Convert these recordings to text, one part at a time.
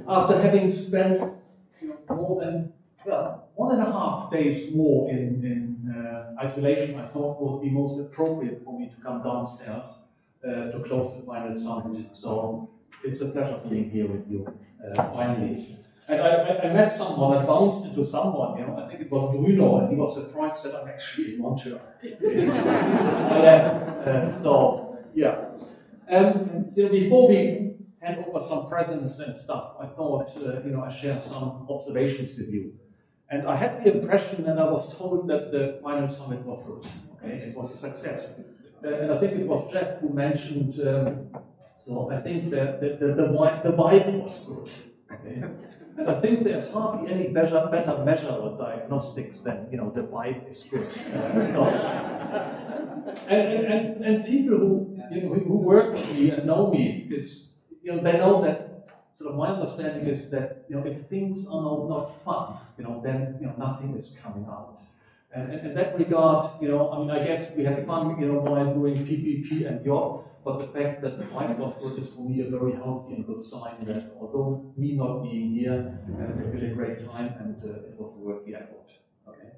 after having spent more than 1.5 days more in isolation, I thought would be most appropriate for me to come downstairs to close the final summit. So it's a pleasure being here with you finally. And I met someone, I bounced into someone, I think it was Bruno, and he was surprised that I'm actually in Montreal. So, yeah. Before we hand over some presents and stuff, I thought, I share some observations with you. And I had the impression, and I was told that the final summit was good. Okay, it was a success. And I think it was Jeff who mentioned, so I think that the vibe was good. Okay? And I think there's hardly any better measure of diagnostics than, the vibe is good. And people who work with me and know me, they know that sort of my understanding is that, if things are not fun, then, nothing is coming out. And in that regard, I guess we had fun, while doing PPP and YOPP, but the fact that the vibe was good is for me a very healthy and good sign that although me not being here, we had a great time and it was worth the effort. Okay.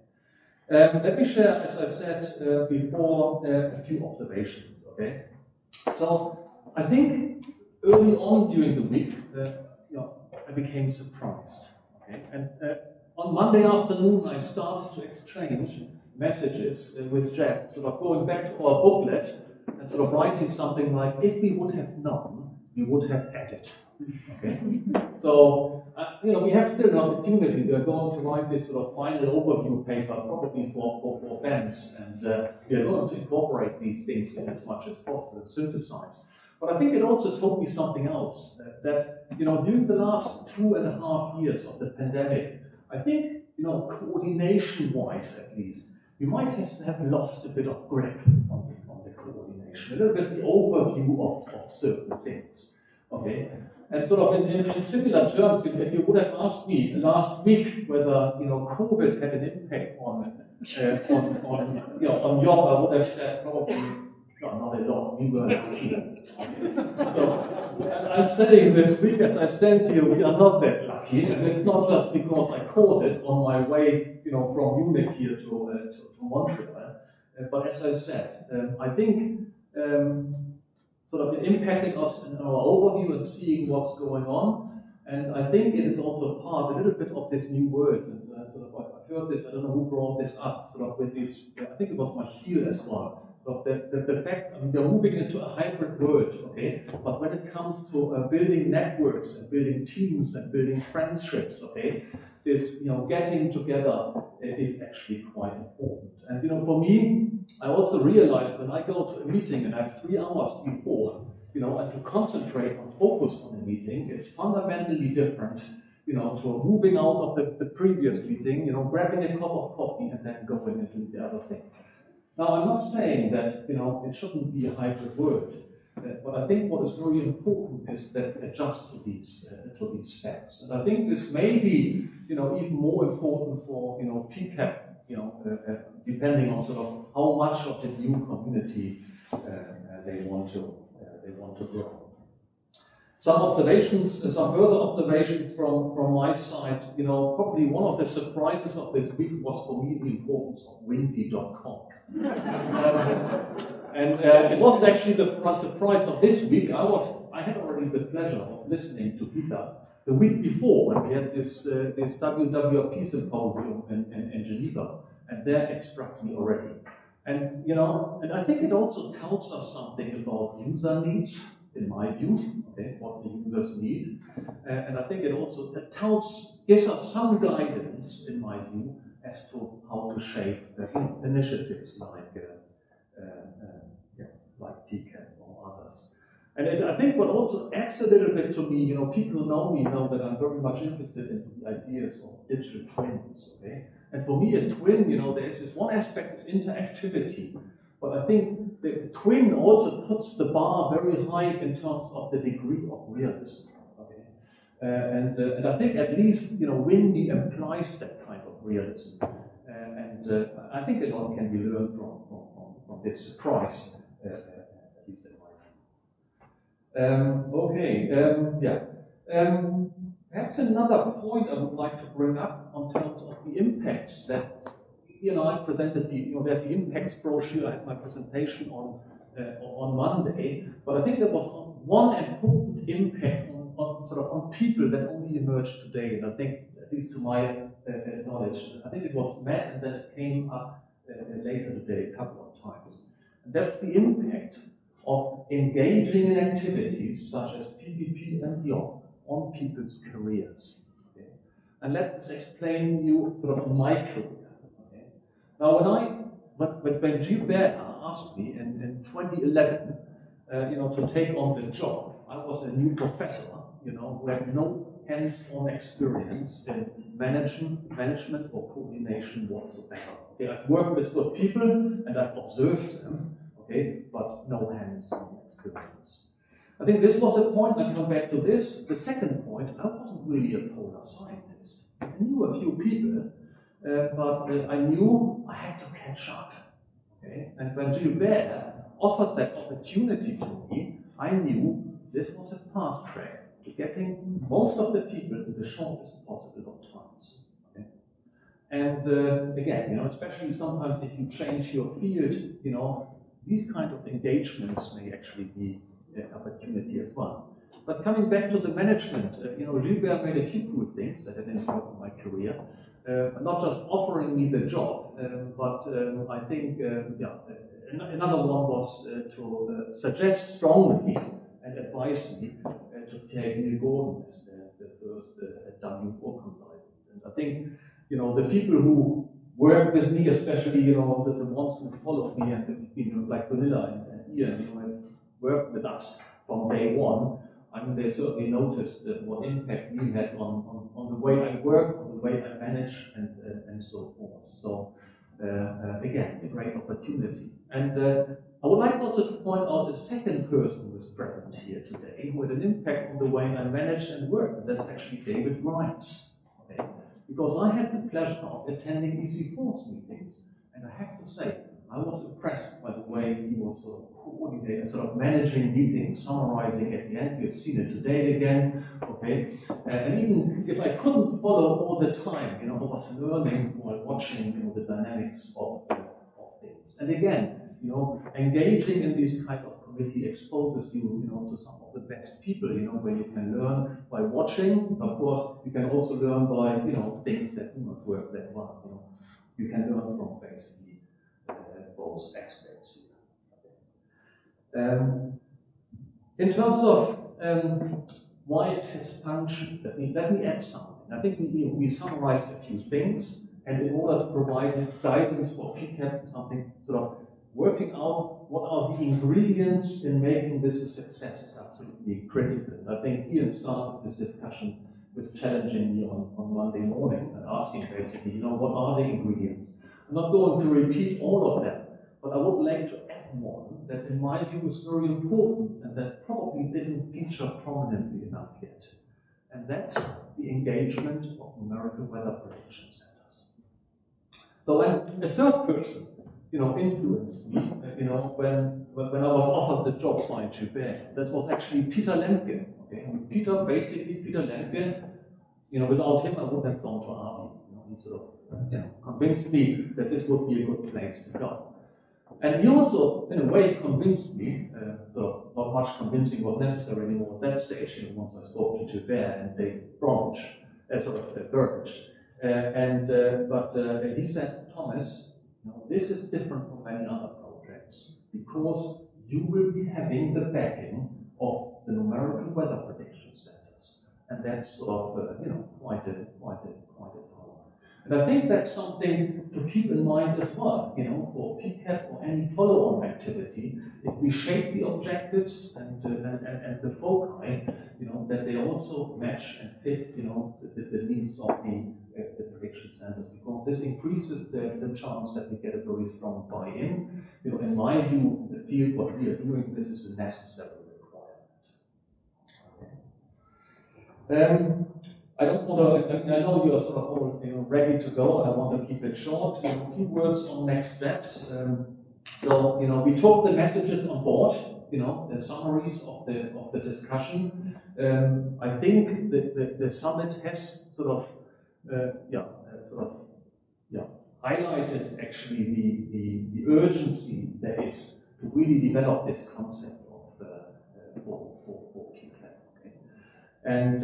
Let me share, as I said before, a few observations. Okay. So I think early on during the week, I became surprised. Okay. And on Monday afternoon, I started to exchange messages with Jeff, sort of going back to our booklet and sort of writing something like, if we would have known, we would have added. Okay? So, we have still an opportunity. We are going to write this sort of final overview paper, probably for bands, and we are going to incorporate these things in as much as possible and synthesize. But I think it also told me something else, that during the last 2.5 years of the pandemic, I think, coordination-wise at least, we might have lost a bit of grip on the coordination, a little bit the overview of certain things. Okay, and sort of in similar terms, if you would have asked me last week whether COVID had an impact on YOPP, I would have said probably not a lot. We were lucky. So I'm saying this week as I stand here, we are not that lucky, and it's not just because I caught it on my way, from Munich here to Montreal. But as I said, I think sort of impacting us in our overview and seeing what's going on, and I think it is also part a little bit of this new world. And I've heard this. I don't know who brought this up. Sort of with this, I think it was Michiel as well. The fact, we are moving into a hybrid world, okay? But when it comes to building networks and building teams and building friendships, okay, this, getting together is actually quite important. And, for me, I also realized when I go to a meeting and I have 3 hours before, and to concentrate and focus on the meeting, it's fundamentally different, to moving out of the previous meeting, grabbing a cup of coffee and then going and doing the other thing. Now, I'm not saying that, it shouldn't be a hybrid world, but I think what is very important is that adjust to these facts. And I think this may be, even more important for, PCAP, depending on sort of how much of the new community they want to grow. Some further observations from my side. Probably one of the surprises of this week was for me the importance of windy.com. And it wasn't actually the surprise of this week. I had already the pleasure of listening to Peter the week before when we had this WWRP symposium in Geneva, and that struck me already. And and I think it also tells us something about user needs, in my view, okay, what the users need, and I think it also gives us some guidance, in my view, as to how to shape initiatives like PCAP or others. And I think what also adds a little bit to me, people who know me know that I'm very much interested in the ideas of digital twins. Okay, and for me, a twin, there's this one aspect is interactivity, but I think the twin also puts the bar very high in terms of the degree of realism. Okay, and I think at least windy implies that kind of realism, and I think a lot can be learned from this surprise. At least in my view. Perhaps another point I would like to bring up on terms of the impacts that, I presented there's the impacts brochure. I had my presentation on Monday, but I think there was one important impact on people that only emerged today, and I think, at least to my knowledge, I think it was met and then it came up later today a couple of times. And that's the impact of engaging in activities such as PPP and YOPP on people's careers. Okay? And let us explain you my career. Okay? Now, when Gilbert asked me in 2011, to take on the job, I was a new professor, who had no hands-on experience in management or coordination whatsoever. Okay? I've worked with good people and I've observed them, okay, but no hands-on experience. I think this was a point. I come back to this. The second point, I wasn't really a polar scientist. I knew a few people, but I knew I had to catch up. Okay? And when Gilbert offered that opportunity to me, I knew this was a fast track to getting most of the people in the shortest possible of times. Okay? And again, especially sometimes if you change your field, these kind of engagements may actually be an opportunity as well. But coming back to the management, Gilbert made a few cool things that I didn't work in my career. Not just offering me the job, but I think, another one was to suggest strongly and advise me to take Neil Gordon as the first WWRP consultant. And I think, the people who work with me, especially, the ones who followed me and like Vanilla and Ian, have worked with us from day one. I mean, they certainly noticed what impact we had on the way I work, on the way I manage, and so forth. So, again, a great opportunity. And I would like also to point out a second person who is present here today, who had an impact on the way I manage and work, and that's actually David Grimes. Okay? Because I had the pleasure of attending EC4's meetings, and I have to say, I was impressed by the way he was coordinating, managing meetings, summarizing at the end. You've seen it today again, okay? And even if I couldn't follow all the time, I was learning while watching, the dynamics of things. And again, engaging in this kind of committee exposes you, to some of the best people, where you can learn by watching. Of course, you can also learn by, things that do not work that well. You can learn from basically both aspects here. In terms of why it has functioned, let me add something. I think we summarized a few things, and in order to provide guidance for PCAP, something working out what are the ingredients in making this a success is absolutely critical. I think Ian started this discussion with challenging me on Monday morning and asking basically, what are the ingredients? I'm not going to repeat all of them, but I would like to add one that in my view is very important and that probably didn't feature prominently enough yet. And that's the engagement of numerical weather prediction centers. So when a third person, influenced me, when I was offered the job by Gilbert, that was actually Peter Lemke. Okay? Peter Lemke, without him I wouldn't have gone to Army. He convinced me that this would be a good place to go. And he also, in a way, convinced me, not much convincing was necessary anymore at that stage, once I spoke to Gilbert and David Burbidge. But he said, Thomas, this is different from many other projects because you will be having the backing of the numerical weather prediction centers. And that's quite a power. And I think that's something to keep in mind as well, for PCAP or any follow-on activity. If we shape the objectives and the foci, that they also match and fit, the needs of the prediction centers, because this increases the chance that we get a very strong buy-in. In my view, the field, what we are doing, this is a necessary requirement. I don't want to, I know you're all ready to go, and I want to keep it short. A few words on next steps. So, you know, we took the messages on board, you know, the summaries of the discussion. I think the summit has sort of, highlighted actually the urgency there is to really develop this concept of for PPP. Okay? And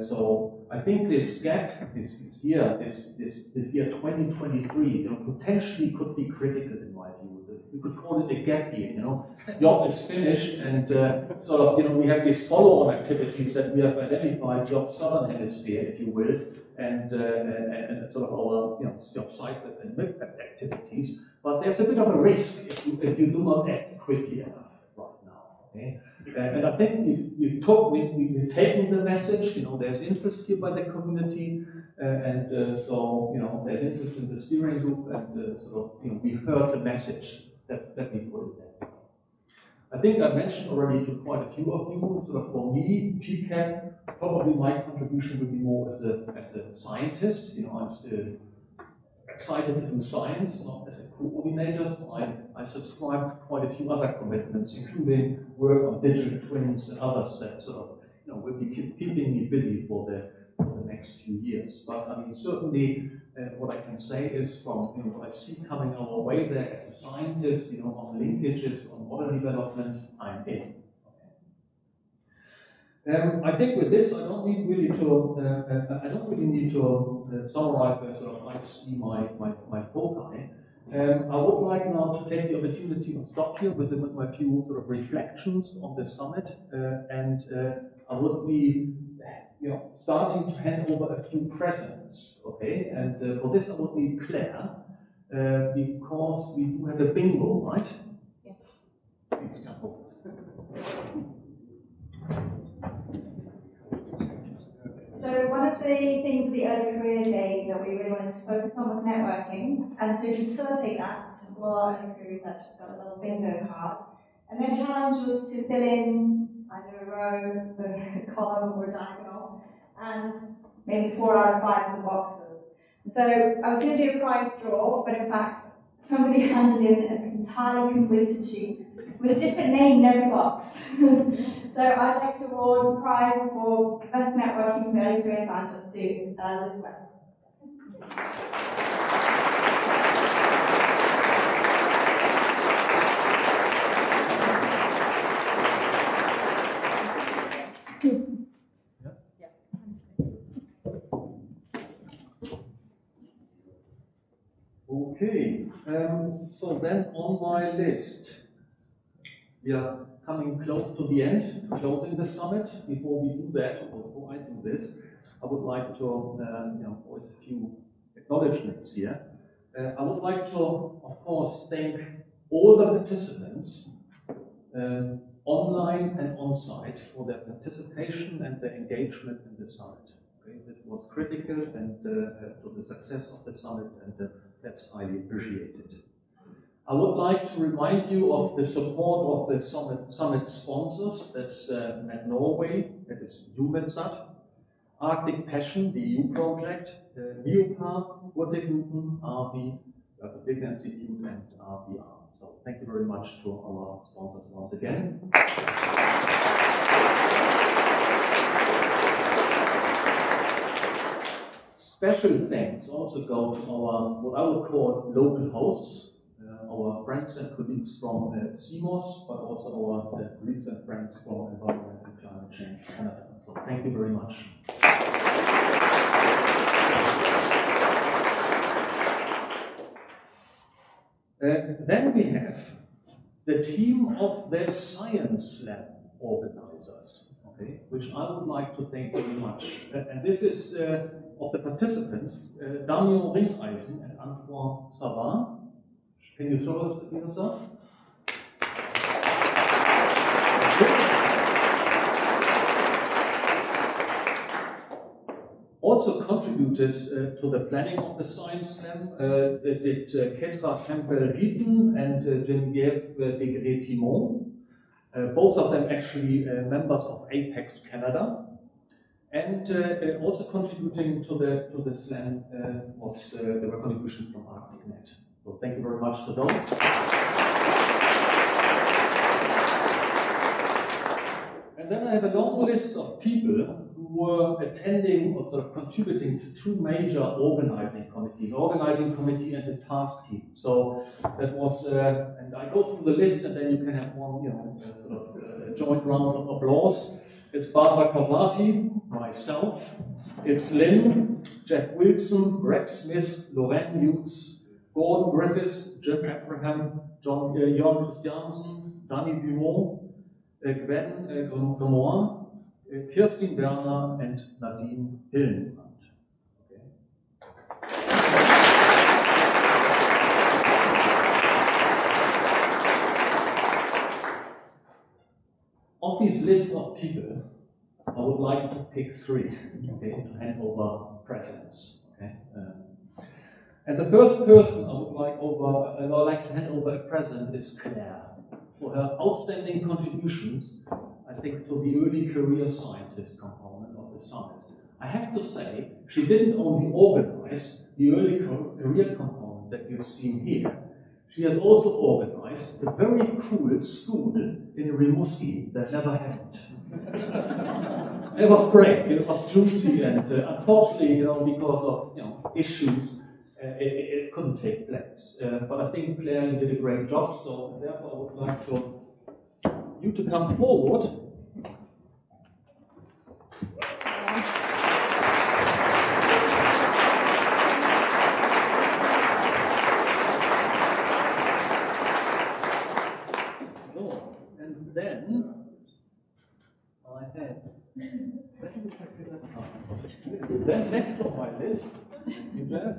so I think this gap, this year 2023, you know, potentially could be critical in my view. You could call it a gap year. You know, YOPP is finished, and sort of, you know, we have these follow-on activities that we have identified, YOPP Southern Hemisphere, if you will, and sort of our, you know, YOPP cycle and mid activities. But there's a bit of a risk if you do not act quickly enough right now. Okay? And I think we've taken the message. You know, there's interest here by the community, so, you know, there's interest in the steering group, and sort of, you know, we heard the message that we put in there. I think I mentioned already to quite a few of you. Sort of for me, PCAP, probably my contribution would be more as a scientist. You know, I'm still excited to do science, not as a coordinator. So I subscribe to quite a few other commitments, including work on digital twins and others that sort of, you know, will be keeping me busy for the next few years. But I mean, certainly, what I can say is from, you know, what I see coming our way there as a scientist, you know, on linkages, on model development, I'm in. I think with this, I don't really need to summarize the sort of I see my foci. I would like now to take the opportunity and stop here with my few sort of reflections on the summit, and I would be, you know, starting to hand over a few presents. Okay, and for this I would need Claire, because we do have a bingo, right? Yes. Please come forward. So one of the things of the early career day that we really wanted to focus on was networking, and so to facilitate that, all our early career researchers got a little bingo card, and their challenge was to fill in either a row, a column, or a diagonal, and maybe 4 out of 5 of the boxes. And so I was going to do a prize draw, but in fact somebody handed in an entirely completed sheet with a different name in every box. So I'd like to award the prize for best networking for early career scientists to Liz Webb. Okay, so then on my list, we are coming close to the end, closing the summit. Before we do that, or before I do this, I would like to, you know, voice a few acknowledgements here. I would like to, of course, thank all the participants, online and on-site, for their participation and their engagement in the summit. Okay? This was critical and to the success of the summit, and that's highly appreciated. I would like to remind you of the support of the summit sponsors. That's Met Norway, that is UMETSAT, Arctic Passion, the EU project, YOPP, World RV, the Big Institute, and RVR. So thank you very much to our sponsors once again. Special thanks also go to our, what I would call, local hosts, our friends and colleagues from CMOS, but also our colleagues and friends from Environment and Climate Change Canada. So thank you very much. Then we have the team of the Science Lab organizers, okay, which I would like to thank very much. And this is of the participants, Daniel Ringeisen and Antoine Savard. Can you show us yourself? Also contributed to the planning of the Science Slam did Ketra Campbell-Rieten and Geneviève Degré-Timon. Both of them actually members of Apex Canada. And also contributing to the Slam was there were contributions from ArcticNet. So thank you very much to those. And then I have a long list of people who were attending or sort of contributing to two major organizing committees, an organizing committee and a task team. So that was, and I go through the list and then you can have one, sort of joint round of applause. It's Barbara Casati, myself, it's Lynn, Jeff Wilson, Rex Smith, Lorraine Hughes, Gordon Griffiths, Jim Abraham, Jon Christiansen, Danny Dumont, Gwen Grimoire, Kirstin Werner, and Nadine Hillenbrand. Okay. Of this list of people, I would like to pick three, okay, to hand over presents. Okay. And the first person I would like to hand over a present is Claire, for her outstanding contributions, I think, to the early career scientist component of the summit. I have to say, she didn't only organize the early career component that you've seen here, she has also organized a very cool school in Rimouski that never happened. It was great, it was juicy, and unfortunately, because of issues, it couldn't take place. But I think Claire, you did a great job, so therefore I would like you to come forward. So, and then I had, then next on my list, you Jeff,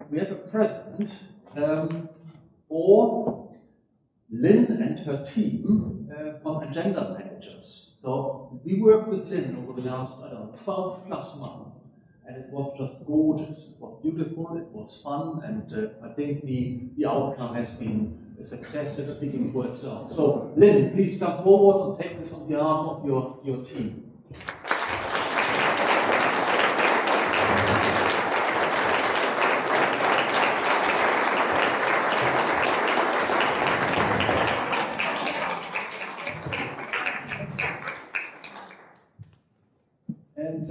we have a present for Lynn and her team from agenda managers. So we worked with Lynn over the last, 12 plus months, and it was just gorgeous. It was beautiful, it was fun, and I think the outcome has been a success. It's speaking for itself. So Lynn, please come forward and take this on behalf of your team. And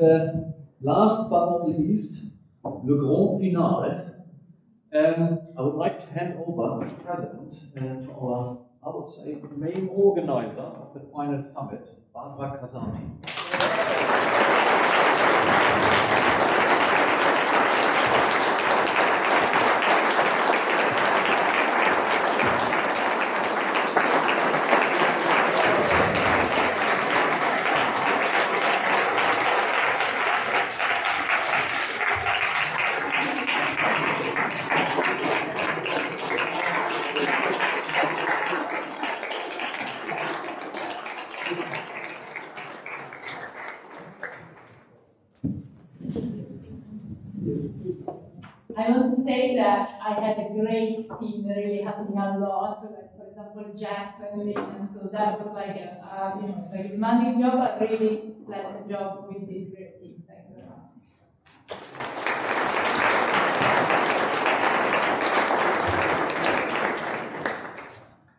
last but not least, le grand finale. I would like to hand over the present to our, I would say, main organizer of the final summit, Barbara Casati. I want to say that I had a great team that really helped me a lot. Like, for example, Jeff and Lynn, and so that was like a very demanding job, but really pleasant job with this great team. Thank you very much.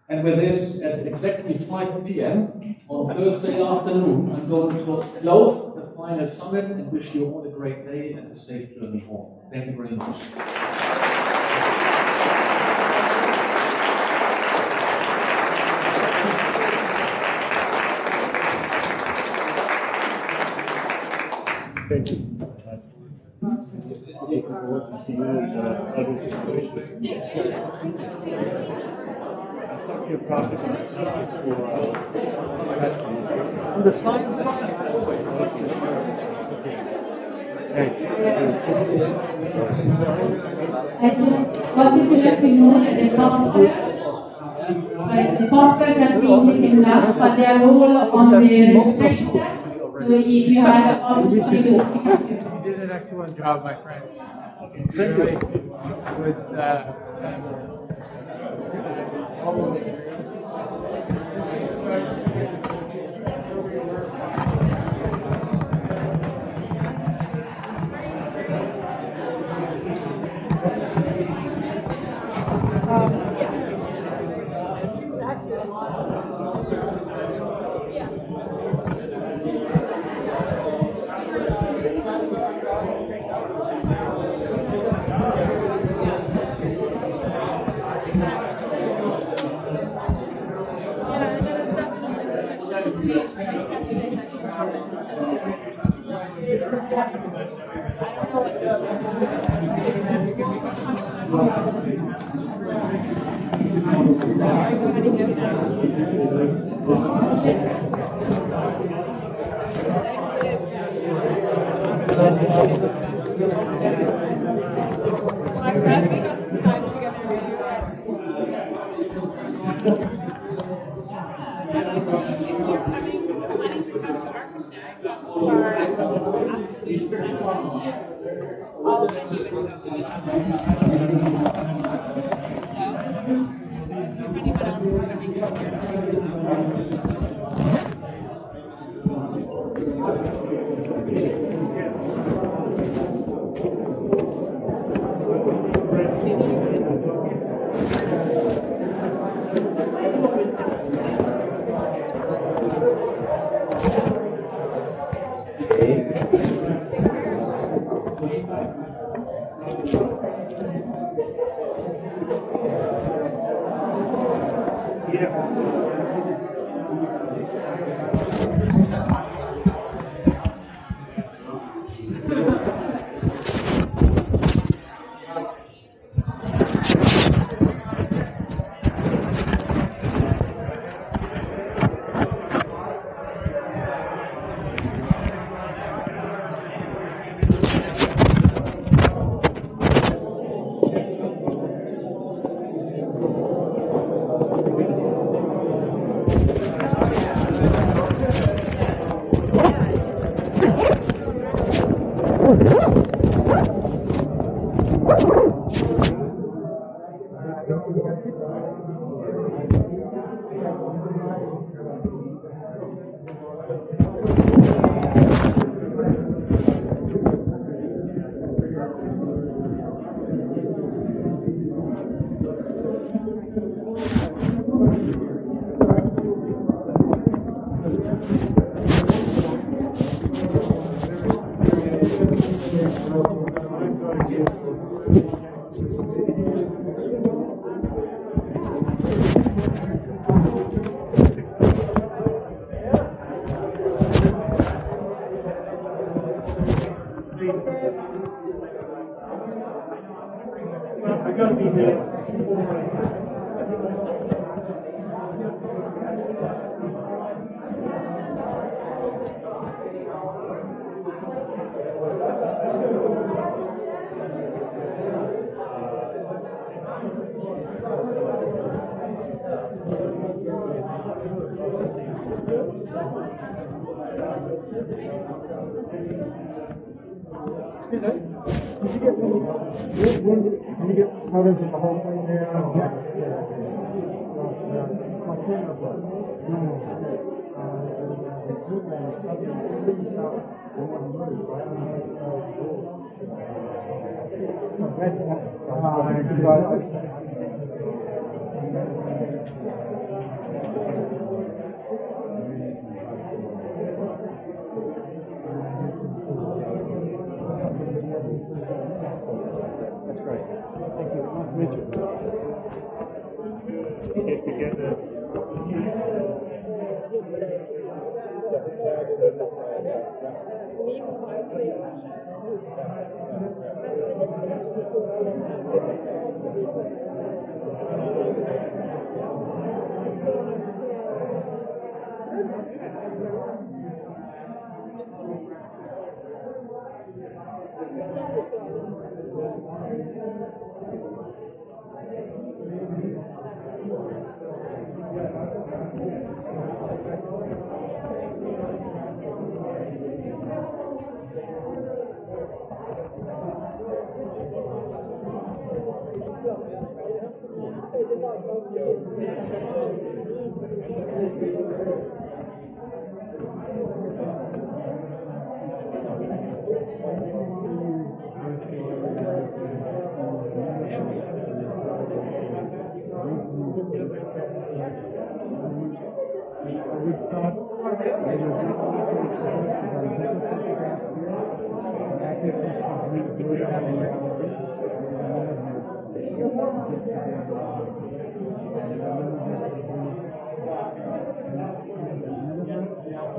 And with this, at exactly 5 p.m. on Thursday afternoon, I'm going to close the final summit and wish you all a great day and a safe journey home. Thank you very much. Thank you. Looking forward to seeing you in other situations. I thought you were probably going to subject for On the science side, always. I just wanted to let you know that the posters have been taken down, but they are all on the registration desk. So if you have a poster, you did an excellent job, my friend. It really was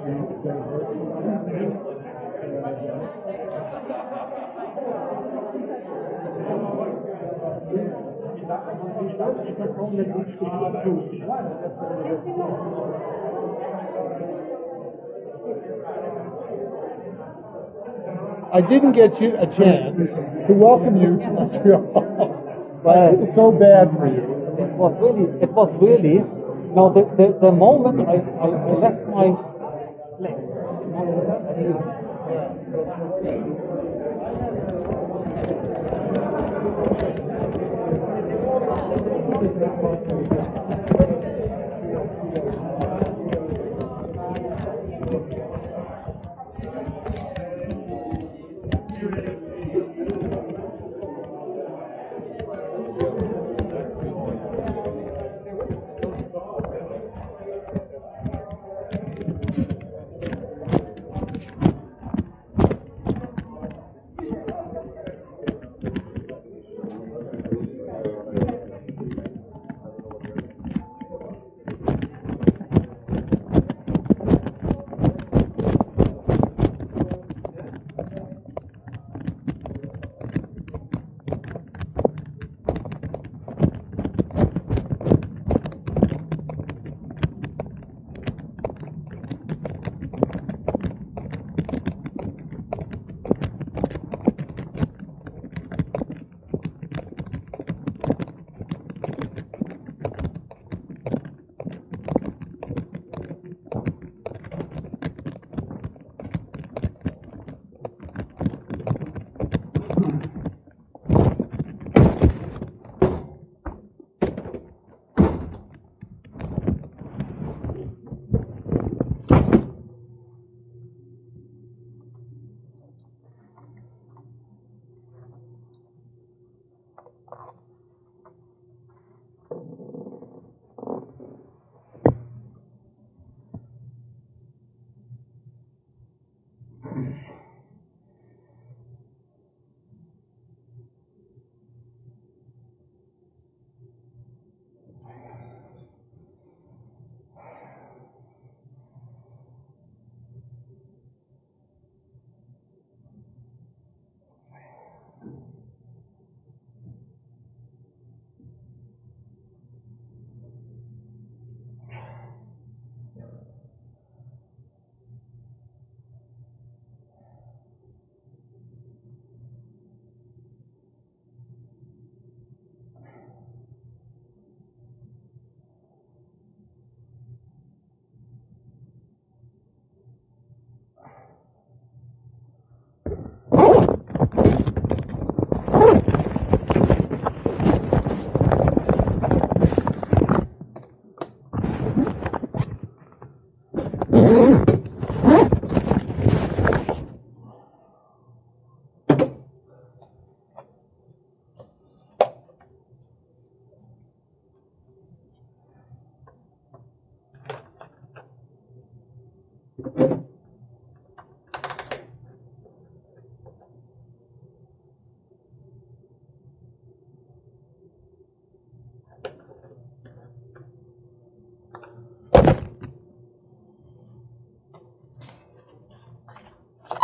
I didn't get you a chance to welcome you to Montreal, but I feel so bad for you. It was really, no, the moment I left my place.